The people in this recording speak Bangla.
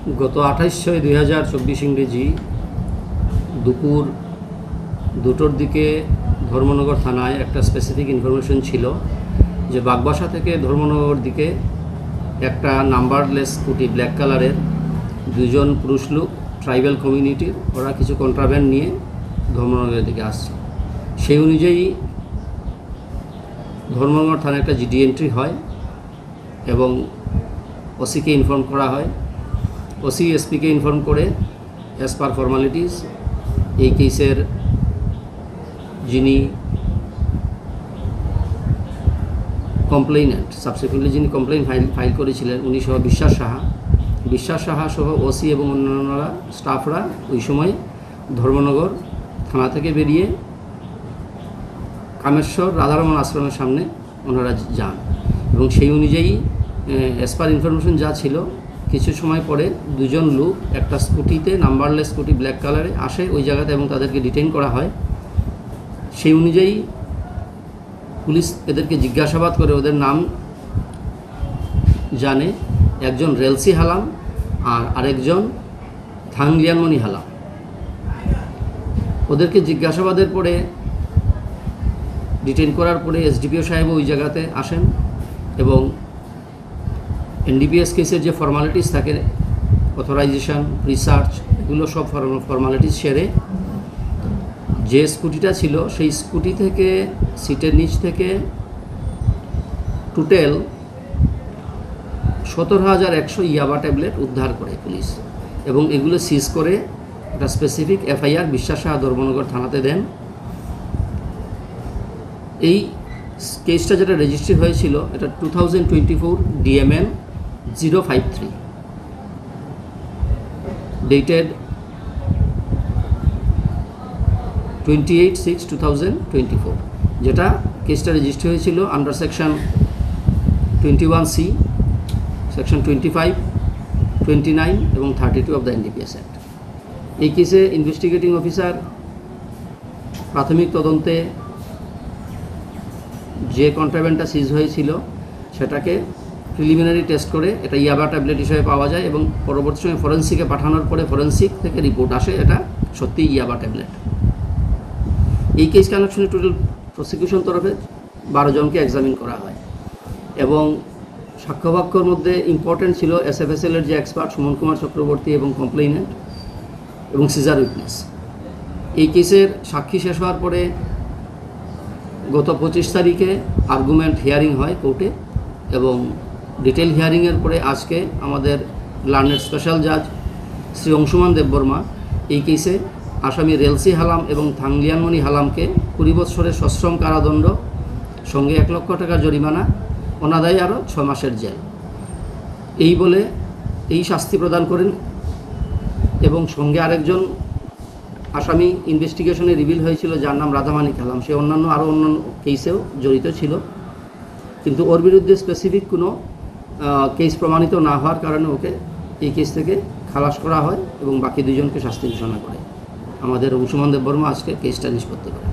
গত 28/6/2024 ইংরেজি দুপুর 2টোর দিকে ধর্মনগর থানায় একটা স্পেসিফিক ইনফরমেশন ছিল যে বাগবাসা থেকে ধর্মনগর দিকে একটা নাম্বারলেস স্কুটি ব্ল্যাক কালারের দুজন পুরুষ লোক ট্রাইবাল কমিউনিটির ওরা কিছু কন্ট্রাব্যান্ড নিয়ে ধর্মনগরের দিকে আসছে। সেই অনুযায়ী ধর্মনগর থানায় একটা জিডি এন্ট্রি হয় এবং ওসিকে ইনফর্ম করা হয়। ওসি এসপিকে ইনফর্ম করে অ্যাজ পার ফর্মালিটিস এই কেসের যিনি কমপ্লেইনেন্ট সাবসিকুয়েন্টলি যিনি কমপ্লেইন ফাইল করেছিলেন উনি সহ বিশ্বাস সাহা সহ ওসি এবং অন্যান্যরা স্টাফরা ওই সময় ধর্মনগর থানা থেকে বেরিয়ে কামেশ্বর রাধারমণ আশ্রমের সামনে ওনারা যান এবং সেই অনুযায়ী অ্যাজ পার ইনফরমেশন যা ছিল কিছু সময় পরে দুজন লোক একটা স্কুটিতে নাম্বারলেস স্কুটি ব্ল্যাক কালারে আসে ওই জায়গাতে এবং তাদেরকে ডিটেইন করা হয়। সেই অনুযায়ী পুলিশ এদেরকে জিজ্ঞাসাবাদ করে ওদের নাম জানে, একজন রেলসি হালাম আর আরেকজন থাংলিয়ানমণি হালাম। ওদেরকে জিজ্ঞাসাবাদের পরে ডিটেইন করার পরে এসডিপিও সাহেব ওই জায়গাতে আসেন এবং এনডিপিএস কেসের যে ফর্মালিটিস থাকে অথরাইজেশন রিসার্চ এগুলো সব ফর্মালিটিস সেরে যে স্কুটিটা ছিল সেই স্কুটি থেকে সিটের নিচ থেকে টোটাল 17,100 ইয়াবা ট্যাবলেট উদ্ধার করে পুলিশ এবং এগুলো সিজ করে একটা স্পেসিফিক এফআইআর বিশ্বাস সাহা ধর্মনগর থানাতে দেন। এই কেসটা যেটা রেজিস্ট্রি হয়েছিল এটা 2024 DMN 053 ডেটেড 28/6/2024, যেটা কেসটা রেজিস্ট্রি হয়েছিল আন্ডার সেকশন 21C, সেকশন 25, 29 এবং 32 অফ দ্য NDPS অ্যাক্ট। এই কেসে ইনভেস্টিগেটিং অফিসার প্রাথমিক তদন্তে যে কন্ট্রাব্যান্ডটা সিজ হয়েছিল সেটাকে প্রিলিমিনারি টেস্ট করে এটা ইয়াবা ট্যাবলেট হিসেবে পাওয়া যায় এবং পরবর্তী সময় ফরেন্সিকে পাঠানোর পরে ফরেন্সিক থেকে রিপোর্ট আসে এটা সত্যিই ইয়াবা ট্যাবলেট। এই কেস কানেকশনে টোটাল প্রসিকিউশন তরফে 12 জনকে এক্সামিন করা হয় এবং সাক্ষ্যবাক্যর মধ্যে ইম্পর্টেন্ট ছিল SFSL এর যে এক্সপার্ট সুমন কুমার চক্রবর্তী এবং কমপ্লেইনেন্ট এবং সিজার উইটনেস। এই কেসের সাক্ষী শেষ হওয়ার পরে গত 25 তারিখে আর্গুমেন্ট হিয়ারিং হয় কোর্টে এবং ডিটেল হিয়ারিংয়ের পরে আজকে আমাদের লার্নেড স্পেশাল জাজ শ্রী অংশুমান দেববর্মা এই কেসে আসামি রেলসি হালাম এবং থাংলিয়ানমণি হালামকে 20 বছরের সশ্রম কারাদণ্ড সঙ্গে 1 লক্ষ টাকার জরিমানা অনাদায়ী আরও 6 মাসের জেল এই বলে এই শাস্তি প্রদান করেন এবং সঙ্গে আরেকজন আসামি ইনভেস্টিগেশনে রিভিল হয়েছিল যার নাম রাধামানিক হালাম, সে অন্যান্য কেসেও জড়িত ছিল কিন্তু ওর বিরুদ্ধে স্পেসিফিক কোনো কেস প্রমাণিত না হওয়ার কারণে ওকে এই কেস থেকে খালাস করা হয় এবং বাকি 2জনকে শাস্তি ঘোষণা করে আমাদের অংশুমান দেববর্মা আজকে কেসটা নিষ্পত্তি করে।